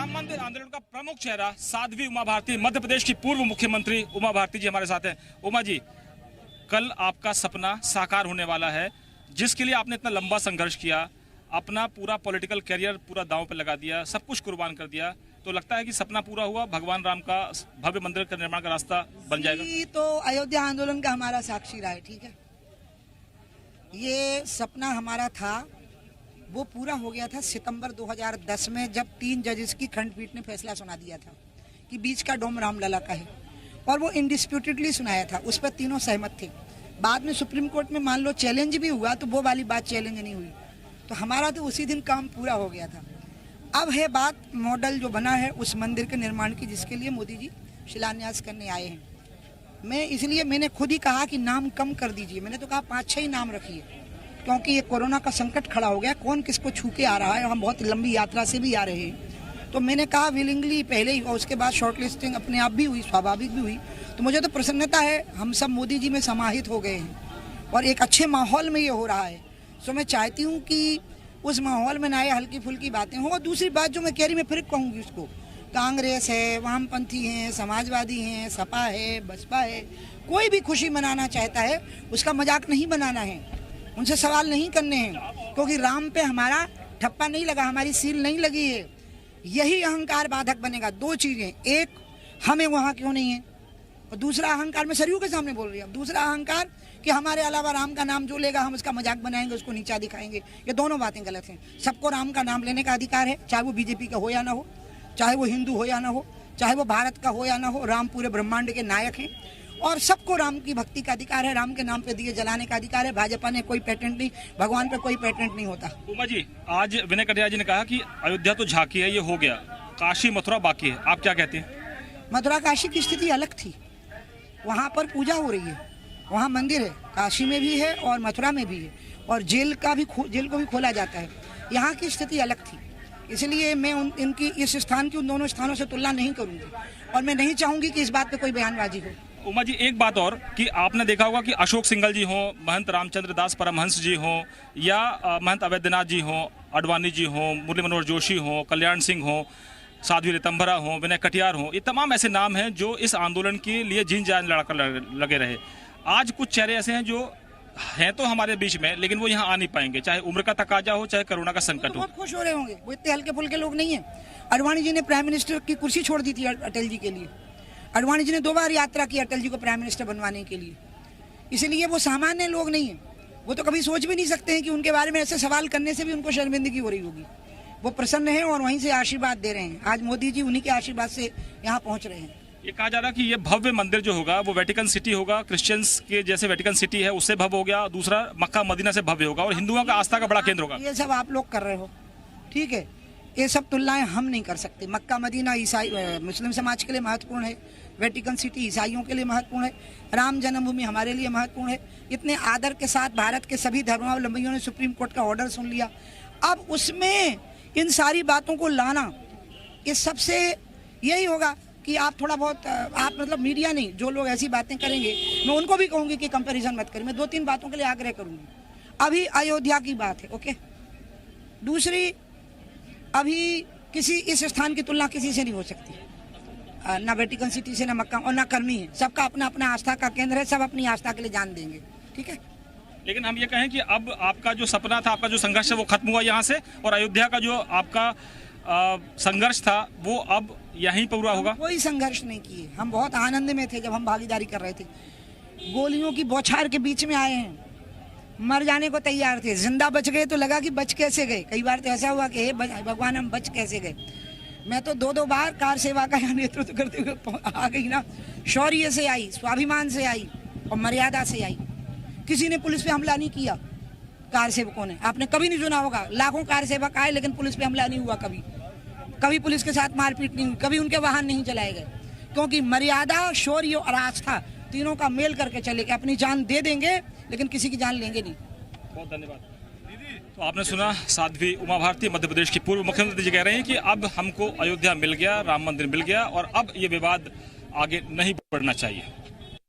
राम मंदिर आंदोलन का प्रमुख चेहरा साध्वी उमा भारती, मध्य प्रदेश की पूर्व मुख्यमंत्री उमा भारती जी हमारे साथ हैं। उमा जी, कल आपका सपना साकार होने वाला है, जिसके लिए आपने इतना लंबा संघर्ष किया, अपना पूरा पॉलिटिकल करियर पूरा दांव पे लगा दिया, सब कुछ कुर्बान कर दिया, तो लगता है कि सपना पूरा हुआ, भगवान राम का भव्य मंदिर का निर्माण का रास्ता बन जाएगा। तो अयोध्या आंदोलन का हमारा साक्षी रहा है, ठीक है। ये सपना हमारा था, वो पूरा हो गया था सितंबर 2010 में, जब 3 जजेस की खंडपीठ ने फैसला सुना दिया था कि बीच का डोम रामलला का है, और वो इंडिस्प्यूटेडली सुनाया था, उस पर तीनों सहमत थे। बाद में सुप्रीम कोर्ट में मान लो चैलेंज भी हुआ, तो वो वाली बात चैलेंज नहीं हुई, तो हमारा तो उसी दिन काम पूरा हो गया था। अब है बात मॉडल जो बना है उस मंदिर के निर्माण की, जिसके लिए मोदी जी शिलान्यास करने आए हैं। इसलिए मैंने खुद ही कहा कि नाम कम कर दीजिए, मैंने तो कहा 5-6 ही नाम रखिए, क्योंकि ये कोरोना का संकट खड़ा हो गया, कौन किसको छू के आ रहा है, हम बहुत लंबी यात्रा से भी आ रहे हैं, तो मैंने कहा विलिंगली पहले ही, और उसके बाद शॉर्ट लिस्टिंग अपने आप भी हुई, स्वाभाविक भी हुई। तो मुझे तो प्रसन्नता है, हम सब मोदी जी में समाहित हो गए हैं और एक अच्छे माहौल में ये हो रहा है। सो मैं चाहती हूँ कि उस माहौल में ना आए हल्की फुल्की बातें हो। और दूसरी बात जो मैं कह रही, मैं फिर कहूँगी उसको, कांग्रेस है, वामपंथी हैं, समाजवादी हैं, सपा है, बसपा है, कोई भी खुशी मनाना चाहता है, उसका मजाक नहीं बनाना है, उनसे सवाल नहीं करने हैं, क्योंकि राम पे हमारा ठप्पा नहीं लगा, हमारी सील नहीं लगी है। यही अहंकार बाधक बनेगा। 2 चीजें, एक हमें वहाँ क्यों नहीं है, और दूसरा अहंकार, मैं सरयू के सामने बोल रही हूँ, दूसरा अहंकार कि हमारे अलावा राम का नाम जो लेगा हम उसका मजाक बनाएंगे, उसको नीचा दिखाएंगे। ये दोनों बातें गलत हैं। सबको राम का नाम लेने का अधिकार है, चाहे वो बीजेपी का हो या ना हो, चाहे वो हिंदू हो या ना हो, चाहे वो भारत का हो या ना हो। राम पूरे ब्रह्मांड के नायक हैं और सबको राम की भक्ति का अधिकार है, राम के नाम पे दिए जलाने का अधिकार है। भाजपा ने कोई पेटेंट नहीं, भगवान पे कोई पेटेंट नहीं होता। उमा जी, आज विनय कटियार जी ने कहा कि अयोध्या तो झांकी है, ये हो गया, काशी मथुरा बाकी है, आप क्या कहते हैं? मथुरा काशी की स्थिति अलग थी, वहाँ पर पूजा हो रही है, वहाँ मंदिर है, काशी में भी है और मथुरा में भी है, और जेल को भी खोला जाता है। यहाँ की स्थिति अलग थी, इसलिए मैं इनकी इस स्थान की उन दोनों स्थानों से तुलना नहीं करूँगी, और मैं नहीं चाहूँगी कि इस बात पे कोई बयानबाजी हो। उमा जी, एक बात और कि आपने देखा होगा कि अशोक सिंघल जी हों, महंत रामचंद्र दास परमहंस जी हों, या महंत अवैधनाथ जी हों, अडवाणी जी हों, मुरली मनोहर जोशी हों, कल्याण सिंह हों, साध्वी ऋतंभरा हों, विनय कटियार हों, ये तमाम ऐसे नाम हैं जो इस आंदोलन के लिए जीन जान लड़ाकर लगे रहे। आज कुछ चेहरे ऐसे हैं जो हैं तो हमारे बीच में, लेकिन वो यहाँ आ नहीं पाएंगे, चाहे उम्र का तकाजा हो, चाहे कोरोना का संकट हो। बहुत खुश हो रहे होंगे, वो इतने हल्के फुल्के लोग नहीं हैं। अडवाणी जी ने प्राइम मिनिस्टर की कुर्सी छोड़ दी थी अटल जी के लिए। अडवाणी जी ने 2 बार यात्रा की अटल जी को प्राइम मिनिस्टर बनवाने के लिए, इसलिए वो सामान्य लोग नहीं है। वो तो कभी सोच भी नहीं सकते हैं कि उनके बारे में ऐसे सवाल करने से भी उनको शर्मिंदगी हो रही होगी। वो प्रसन्न हैं और वहीं से आशीर्वाद दे रहे हैं। आज मोदी जी उन्हीं के आशीर्वाद से यहाँ पहुँच रहे हैं। ये कहा जा रहा है कि ये भव्य मंदिर जो होगा वो वेटिकन सिटी होगा, क्रिश्चियंस के जैसे वेटिकन सिटी है उससे भव्य हो गया, दूसरा मक्का मदीना से भव्य होगा, और हिंदुओं का आस्था का बड़ा केंद्र होगा। ये सब आप लोग कर रहे हो, ठीक है, ये सब तुलनाएं हम नहीं कर सकते। मक्का मदीना ईसाई मुस्लिम समाज के लिए महत्वपूर्ण है, वेटिकन सिटी ईसाइयों के लिए महत्वपूर्ण है, राम जन्मभूमि हमारे लिए महत्वपूर्ण है। इतने आदर के साथ भारत के सभी धर्मावलंबियों ने सुप्रीम कोर्ट का ऑर्डर सुन लिया। अब उसमें इन सारी बातों को लाना, ये सबसे यही होगा कि आप थोड़ा बहुत, आप मतलब मीडिया नहीं, जो लोग ऐसी बातें करेंगे मैं उनको भी कहूँगी कि कंपैरिजन मत करें। मैं 2-3 बातों के लिए आग्रह करूँगी। अभी अयोध्या की बात है, ओके। दूसरी, अभी किसी इस स्थान की तुलना किसी से नहीं हो सकती, ना वेटिकन सिटी से, ना मक्का और ना कर्मी है। सबका अपना अपना आस्था का केंद्र है, सब अपनी आस्था के लिए जान देंगे, ठीक है। लेकिन हम ये कहें कि अब आपका जो सपना था, आपका जो संघर्ष है वो खत्म हुआ यहाँ से, और अयोध्या का जो आपका संघर्ष था वो अब यहीं पूरा होगा। कोई संघर्ष नहीं किए, हम बहुत आनंद में थे जब हम भागीदारी कर रहे थे। गोलियों की बौछार के बीच में आए हैं, मर जाने को तैयार थे, जिंदा बच गए तो लगा कि बच कैसे गए। कई बार तो ऐसा हुआ कि हे भगवान हम बच कैसे गए। मैं तो 2-2 बार कार सेवा का यहाँ नेतृत्व करते हुए आ गई ना। शौर्य से आई, स्वाभिमान से आई और मर्यादा से आई। किसी ने पुलिस पे हमला नहीं किया, कार सेवकों ने। आपने कभी नहीं सुना होगा, लाखों कार सेवक आए लेकिन पुलिस पे हमला नहीं हुआ, कभी पुलिस के साथ मारपीट नहीं हुई, कभी उनके वाहन नहीं चलाए गए, क्योंकि मर्यादा, शौर्य और आस्था तीनों का मेल करके चले कि अपनी जान दे देंगे लेकिन किसी की जान लेंगे नहीं। बहुत धन्यवाद। तो आपने सुना, साध्वी उमा भारती मध्य प्रदेश की पूर्व मुख्यमंत्री जी कह रहे हैं कि अब हमको अयोध्या मिल गया, राम मंदिर मिल गया, और अब ये विवाद आगे नहीं बढ़ना चाहिए।